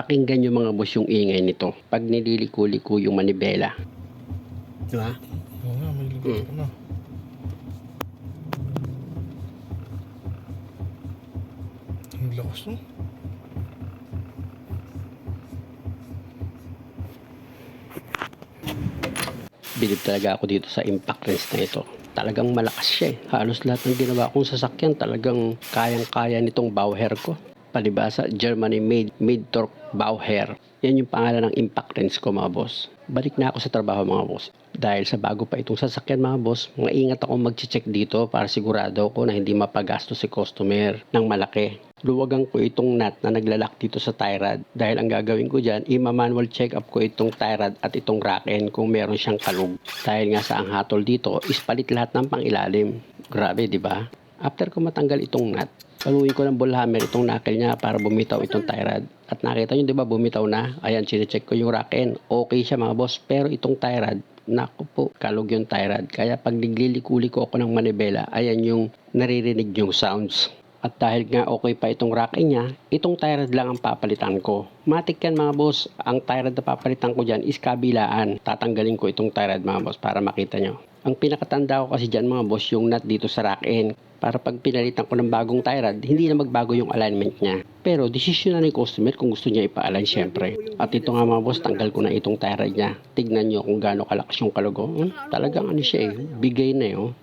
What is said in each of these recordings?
Pakinggan nyo mga boss yung ingay nito pag nililiko-liko yung manibela. Diba? Oo nga, may ligas pa na. Ang lakas no? Bilib talaga ako dito sa impact wrench na ito. Talagang malakas siya eh. Halos lahat ng ginawa kong sasakyan talagang kayang-kaya nitong Bauer ko. Palibasa, Germany made torque Bauer. Yan yung pangalan ng impact wrench ko mga boss. Balik na ako sa trabaho mga boss. Dahil sa bago pa itong sasakyan mga boss, maingat akong mag-check dito para sigurado ko na hindi mapagastos si customer ng malaki. Luwagan ko itong nut na naglalak dito sa tie rod. Dahil ang gagawin ko dyan, ima-manual check up ko itong tie rod at itong rack end kung meron siyang kalug. Dahil nga sa ang hatol dito, ispalit lahat ng pangilalim. Grabe, di ba? After ko matanggal itong nut, paluin ko ng ball hammer itong knuckle niya para bumitaw itong tie rod. At nakita nyo, di ba, bumitaw na? Ayan, chinecheck ko yung rack end. Okay siya mga boss, pero itong tie rod, naku po, kalog yung tie rod. Kaya pag nagliliko-liko ako ng manibela, ayan yung naririnig yung sounds. At dahil nga okay pa itong rack niya, itong tie rod lang ang papalitan ko. Matik yan mga boss, ang tie rod na papalitan ko dyan is kabilaan. Tatanggalin ko itong tie rod mga boss para makita nyo. Ang pinakatanda ko kasi dyan mga boss, yung nut dito sa rack end. Para pag pinalitan ko ng bagong tie rod, hindi na magbago yung alignment niya. Pero desisyon na ng customer kung gusto niya ipa-align syempre. At ito nga mga boss, tanggal ko na itong tie rod niya. Tignan nyo kung gaano kalakas yung kalogo. Talagang ano siya eh, bigay na eh. Oh.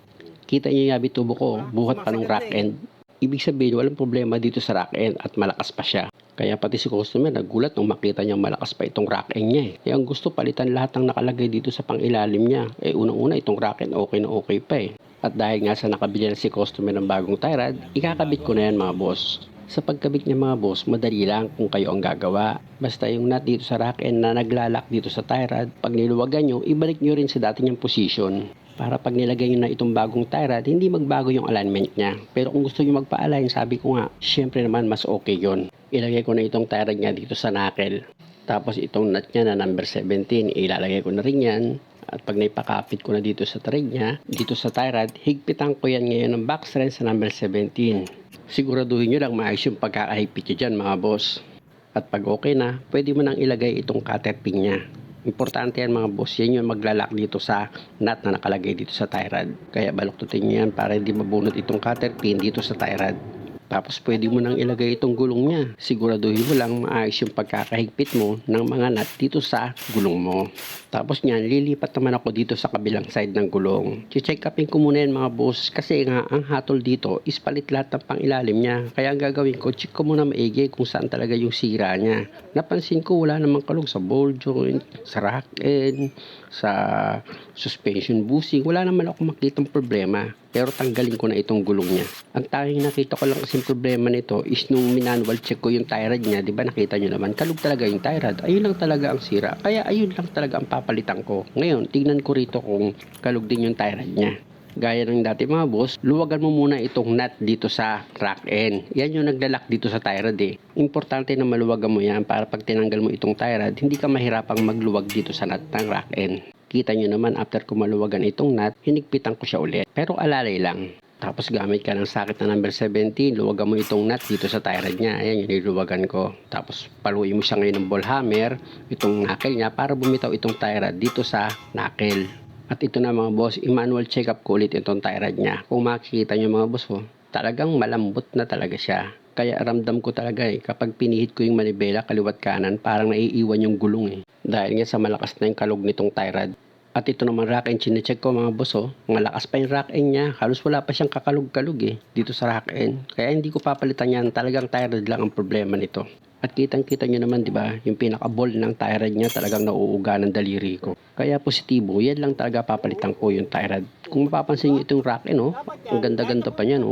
Kita nyo yung tubo ko, buhat pa ng rack end. Ibig sabihin, walang problema dito sa rack end at malakas pa siya. Kaya pati si customer nagulat nung makita niyang malakas pa itong rack end niya eh. Kaya ang gusto palitan lahat ng nakalagay dito sa pangilalim niya. Eh unang-una itong rack end okay na okay pa eh. At dahil nga sa nakabili na si customer ng bagong tie rod, ikakabit ko na yan mga boss. Sa pagkabit niya mga boss, madali lang kung kayo ang gagawa. Basta yung nut dito sa rack end na naglalak dito sa tie rod, pag niluwagan nyo, ibalik nyo rin sa dati niyang position. Para pag nilagay nyo na itong bagong tie rod, hindi magbago yung alignment niya. Pero kung gusto nyo magpa-align, sabi ko nga, syempre naman mas okay yon. Ilagay ko na itong tie rod niya dito sa knuckle. Tapos itong nut niya na number 17, ilalagay ko na rin yan. At pag naipakapit ko na dito sa thread niya, dito sa tie rod, higpitan ko yan ngayon ng box thread sa number 17. Siguraduhin nyo lang maayos yung pagkakahigpit nyo dyan mga boss. At pag okay na, pwede mo nang ilagay itong cutter pin niya. Importante yan mga boss, yan yung maglalak dito sa nut na nakalagay dito sa tie rod. Kaya baluktutin nyo yan para hindi mabunot itong cutter pin dito sa tie rod. Tapos pwede mo nang ilagay itong gulong niya. Siguraduhin mo lang maayos yung pagkakahigpit mo ng mga nut dito sa gulong mo. Tapos niyan, lilipat naman ako dito sa kabilang side ng gulong. Check upin ko muna yan mga boss kasi nga ang hatol dito is palit lahat ng pangilalim niya. Kaya ang gagawin ko, check ko muna maigi kung saan talaga yung sira niya. Napansin ko wala namang kalog sa ball joint, sa rack end, sa suspension bushing. Wala naman ako makitang problema. Pero tanggalin ko na itong gulong niya. Ang tanging nakita ko lang kasing problema nito is nung manual check ko yung tie rod niya, di ba nakita nyo naman, kalug talaga yung tie rod. Ayun lang talaga ang sira. Kaya ayun lang talaga ang papalitan ko. Ngayon, tignan ko rito kung kalug din yung tie rod niya. Gaya ng dati mga boss, luwagan mo muna itong nut dito sa rack end. Yan yung naglalak dito sa tie rod eh. Importante na maluwagan mo yan para pag tinanggal mo itong tie rod, hindi ka mahirapang magluwag dito sa nut ng rack end. Kita nyo naman after ko maluwagan itong nut, hinigpitan ko siya ulit. Pero alalay lang. Tapos gamit ka ng sakit na number 17, luwagan mo itong nut dito sa tie rod niya. Ayan yung niluwagan ko. Tapos paluin mo siya ngayon ng ball hammer, itong knuckle niya para bumitaw itong tie rod dito sa knuckle. At ito na mga boss, i-manual check up ko ulit itong tie rod niya. Kung makikita nyo mga boss talagang malambot na talaga siya. Kaya ramdam ko talaga kapag pinihit ko yung manibela kaliwat kanan, parang naiiwan yung gulong Dahil nga sa malakas na yung kalog nitong tie rod. At ito naman rack end, chinecheck ko mga boss malakas pa yung rack end niya. Halos wala pa siyang kakalog-kalog dito sa rack end. Kaya hindi ko papalitan yan, talagang tie rod lang ang problema nito. At kitang-kita nyo naman, di ba, yung pinaka-ball ng tie rod niya talagang nauuga ng daliri ko. Kaya positibo, yan lang talaga papalitan ko yung tie rod. Kung mapapansin nyo itong rack end, ang ganda-ganda pa niyan,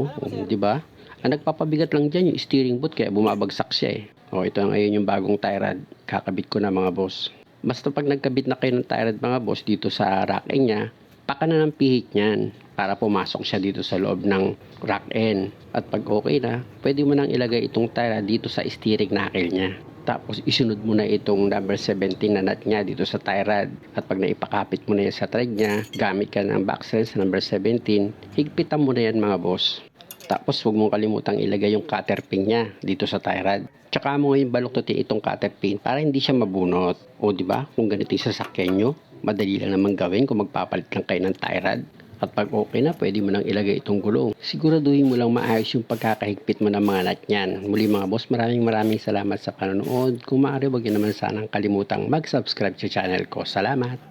di ba? Ang nagpapabigat lang dyan yung steering boot kaya bumabagsak siya ito ngayon yung bagong tie rod. Kakabit ko na mga boss. Basta pag nagkabit na kayo ng tie rod mga boss dito sa rack end niya, paka na ng pihit niyan para pumasok siya dito sa loob ng rack end. At pag okay na, pwede mo nang ilagay itong tie rod dito sa steering knuckle niya. Tapos isunod mo na itong number 17 na nut niya dito sa tie rod. At pag naipakapit mo na yan sa thread niya, gamit ka ng box thread sa number 17, higpitan mo na yan mga boss. Tapos huwag mong kalimutang ilagay yung cutter pin niya dito sa tie rod. Tsaka mo ngayon baluktutin itong cutter pin para hindi siya mabunot. O di ba? Kung ganito yung sasakyan nyo, madali lang naman gawin kung magpapalit lang kayo ng tie rod. At pag okay na, pwede mo nang ilagay itong gulong. Siguraduhin mo lang maayos yung pagkakahigpit mo ng mga nut niyan. Muli mga boss, maraming salamat sa panonood. Kung maaari, wag niyo naman sanang kalimutang mag-subscribe sa channel ko. Salamat!